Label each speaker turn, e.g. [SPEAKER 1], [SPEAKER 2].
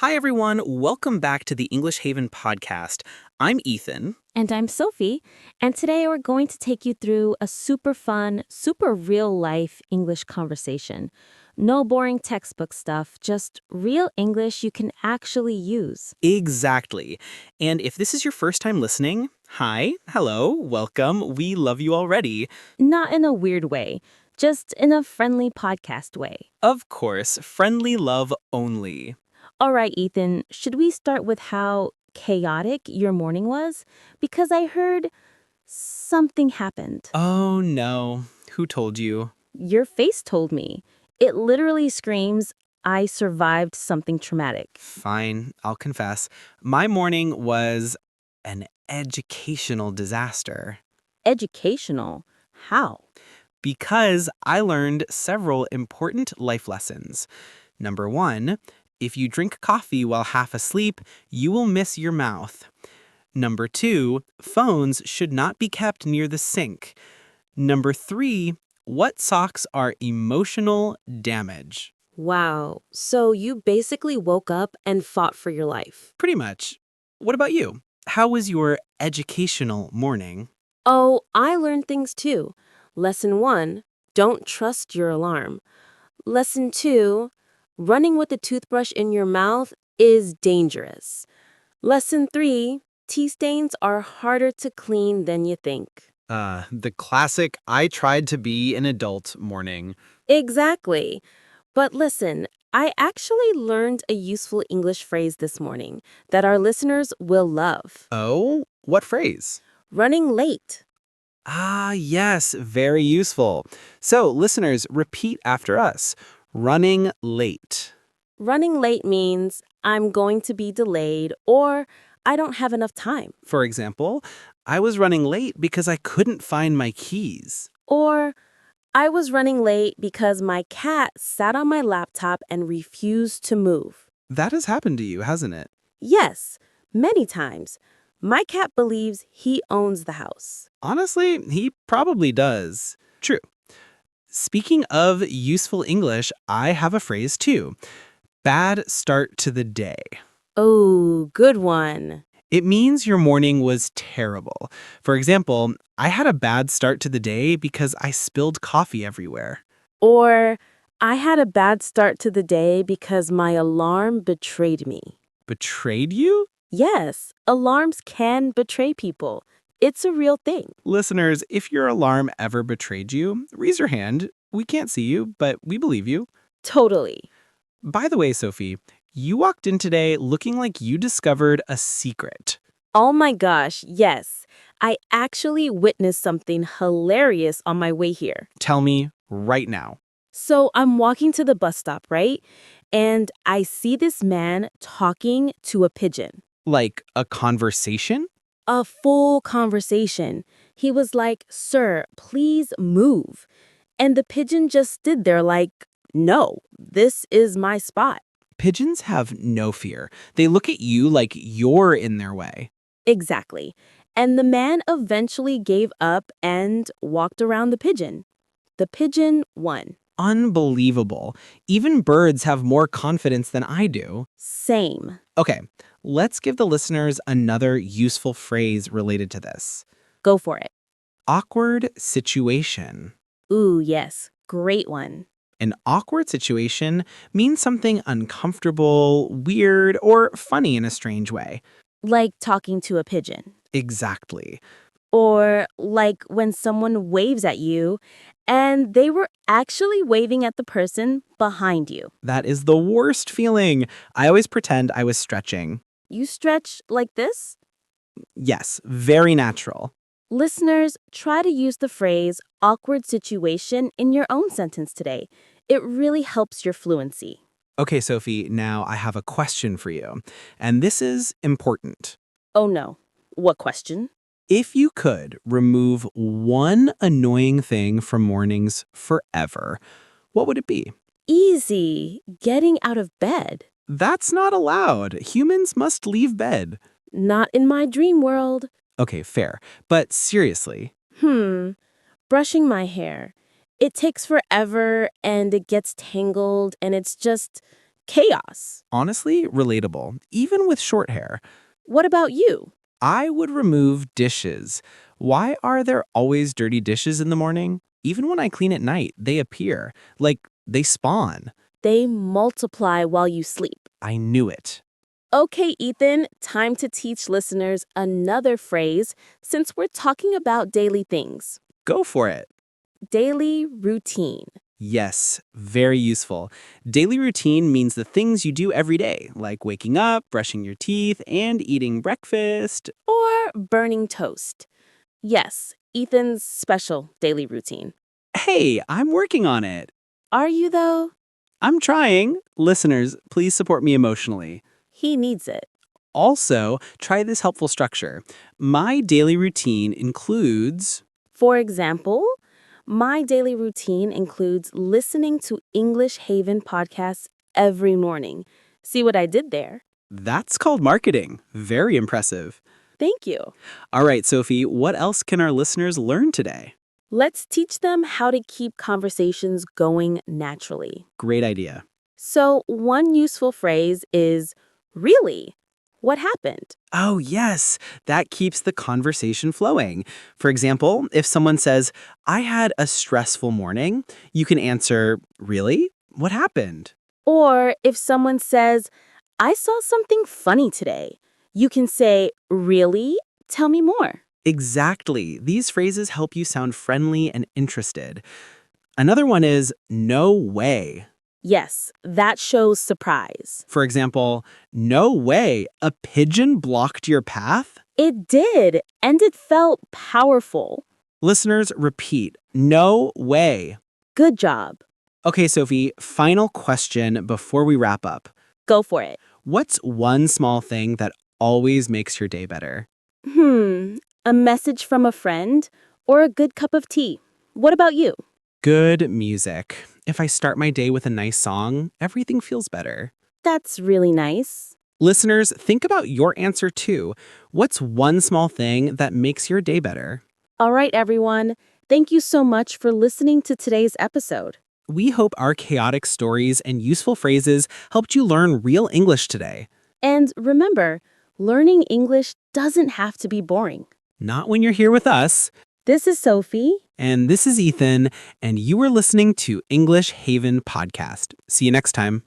[SPEAKER 1] Hi, everyone. Welcome back to the English Haven podcast. I'm Ethan.
[SPEAKER 2] And I'm Sophie, and today we're going to take you through a super fun, super real-life English conversation. No boring textbook stuff, just real English you can actually use.
[SPEAKER 1] Exactly. And if this is your first time listening, hi, hello, welcome. We love you already.
[SPEAKER 2] Not in a weird way, just in a friendly podcast way.
[SPEAKER 1] Of course, friendly love only.
[SPEAKER 2] All right, Ethan, should we start with how chaotic your morning was? Because I heard something happened.
[SPEAKER 1] Oh, no. Who told you?
[SPEAKER 2] Your face told me. It literally screams, I survived something traumatic.
[SPEAKER 1] Fine, I'll confess. My morning was an educational disaster
[SPEAKER 2] Educational? How?
[SPEAKER 1] because I learned several important life lessons. Number one, if you drink coffee while half asleep, you will miss your mouth. Number two, phones should not be kept near the sink. Number three, what socks are emotional damage?
[SPEAKER 3] Wow. So you basically woke up and fought for your life.
[SPEAKER 1] Pretty much. What about you? How was your educational morning?
[SPEAKER 3] Oh, I learned things too. Lesson 1, don't trust your alarm. Lesson 2, running with a toothbrush in your mouth is dangerous. Lesson 3, tea stains are harder to clean than you think.
[SPEAKER 4] The classic I tried to be an adult morning.
[SPEAKER 3] Exactly. But listen, I actually learned a useful English phrase this morning that our listeners will love.
[SPEAKER 4] Oh, what phrase?
[SPEAKER 3] Running late.
[SPEAKER 4] Ah, yes, very useful. So, listeners, repeat after us. Running late.
[SPEAKER 3] Running late means I'm going to be delayed or I don't have enough time.
[SPEAKER 4] For example, I was running late because I couldn't find my keys.
[SPEAKER 3] Or I was running late because my cat sat on my laptop and refused to move.
[SPEAKER 4] That has happened to you, hasn't it?
[SPEAKER 3] Yes, many times. My cat believes he owns the house.
[SPEAKER 4] Honestly, he probably does. True. Speaking of useful English, I have a phrase too. Bad start to the day.
[SPEAKER 3] Oh, good one.
[SPEAKER 4] It means your morning was terrible. For example, I had a bad start to the day because I spilled coffee everywhere.
[SPEAKER 3] Or I had a bad start to the day because my alarm betrayed me.
[SPEAKER 4] Betrayed you?
[SPEAKER 3] Yes, alarms can betray people. It's a real thing.
[SPEAKER 4] Listeners, if your alarm ever betrayed you, raise your hand. We can't see you, but we believe you.
[SPEAKER 3] Totally.
[SPEAKER 4] By the way, Sophie, you walked in today looking like you discovered a secret.
[SPEAKER 3] Oh my gosh, yes. I actually witnessed something hilarious on my way here.
[SPEAKER 4] Tell me right now.
[SPEAKER 3] So I'm walking to the bus stop, right? And I see this man talking to a pigeon.
[SPEAKER 4] Like a conversation?
[SPEAKER 3] A full conversation. He was like, "Sir, please move." And the pigeon just stood there like, "No, this is my spot."
[SPEAKER 4] Pigeons have no fear. They look at you like you're in their way.
[SPEAKER 3] Exactly. And the man eventually gave up and walked around the pigeon. The pigeon won.
[SPEAKER 4] Unbelievable. Even birds have more confidence than I do.
[SPEAKER 3] Same.
[SPEAKER 4] Okay, let's give the listeners another useful phrase related to this.
[SPEAKER 3] Go for it.
[SPEAKER 4] Awkward situation.
[SPEAKER 3] Ooh, yes. Great one.
[SPEAKER 4] An awkward situation means something uncomfortable, weird, or funny in a strange way.
[SPEAKER 3] Like talking to a pigeon.
[SPEAKER 4] Exactly.
[SPEAKER 3] Or like when someone waves at you and they were actually waving at the person behind you.
[SPEAKER 4] That is the worst feeling. I always pretend I was stretching.
[SPEAKER 3] You stretch like this?
[SPEAKER 4] Yes, very natural.
[SPEAKER 3] Listeners, try to use the phrase awkward situation in your own sentence today. It really helps your fluency.
[SPEAKER 4] Okay, Sophie, now I have a question for you. And this is important.
[SPEAKER 3] Oh no. What question?
[SPEAKER 4] If you could remove one annoying thing from mornings forever, what would it be?
[SPEAKER 3] Easy. Getting out of bed.
[SPEAKER 4] That's not allowed. Humans must leave bed.
[SPEAKER 3] Not in my dream world.
[SPEAKER 4] Okay, fair. But seriously,
[SPEAKER 3] Brushing my hair. It takes forever and it gets tangled and it's just chaos.
[SPEAKER 1] Honestly, relatable, even with short hair.
[SPEAKER 3] What about you?
[SPEAKER 1] I would remove dishes. Why are there always dirty dishes in the morning? Even when I clean at night, they appear. Like they spawn.
[SPEAKER 3] They multiply while you sleep.
[SPEAKER 1] I knew it.
[SPEAKER 3] Okay, Ethan, time to teach listeners another phrase since we're talking about daily things.
[SPEAKER 1] Go for it.
[SPEAKER 3] Daily routine.
[SPEAKER 1] Yes, very useful. Daily routine means the things you do every day, like waking up, brushing your teeth, and eating breakfast.
[SPEAKER 3] Or burning toast. Yes, Ethan's special daily routine.
[SPEAKER 1] Hey, I'm working on it.
[SPEAKER 3] Are you, though?
[SPEAKER 1] I'm trying. Listeners, please support me emotionally.
[SPEAKER 3] He needs it.
[SPEAKER 1] Also, try this helpful structure. My daily routine includes.
[SPEAKER 3] For example, my daily routine includes listening to English Haven podcasts every morning. See what I did there?
[SPEAKER 1] That's called marketing. Very impressive.
[SPEAKER 3] Thank you.
[SPEAKER 1] All right, Sophie, what else can our listeners learn today?
[SPEAKER 3] Let's teach them how to keep conversations going naturally.
[SPEAKER 1] Great idea.
[SPEAKER 3] So, one useful phrase is, really? What happened?
[SPEAKER 1] Oh, yes, that keeps the conversation flowing. For example, if someone says, I had a stressful morning, you can answer, really? What happened?
[SPEAKER 3] Or if someone says, I saw something funny today, you can say, really? Tell me more.
[SPEAKER 1] Exactly. These phrases help you sound friendly and interested. Another one is, no way.
[SPEAKER 3] Yes, that shows surprise.
[SPEAKER 1] For example, no way, a pigeon blocked your path?
[SPEAKER 3] It did, and it felt powerful.
[SPEAKER 1] Listeners, repeat, no way.
[SPEAKER 3] Good job.
[SPEAKER 1] Okay, Sophie, final question before we wrap up.
[SPEAKER 3] Go for it.
[SPEAKER 1] What's one small thing that always makes your day better?
[SPEAKER 3] A message from a friend or a good cup of tea. What about you?
[SPEAKER 1] Good music. If I start my day with a nice song, everything feels better.
[SPEAKER 3] That's really nice.
[SPEAKER 1] Listeners, think about your answer too. What's one small thing that makes your day better?
[SPEAKER 3] All right, everyone. Thank you so much for listening to today's episode.
[SPEAKER 1] We hope our chaotic stories and useful phrases helped you learn real English today.
[SPEAKER 3] And remember, learning English doesn't have to be boring.
[SPEAKER 1] Not when you're here with us.
[SPEAKER 3] This is Sophie.
[SPEAKER 1] And this is Ethan, and you are listening to English Haven Podcast. See you next time.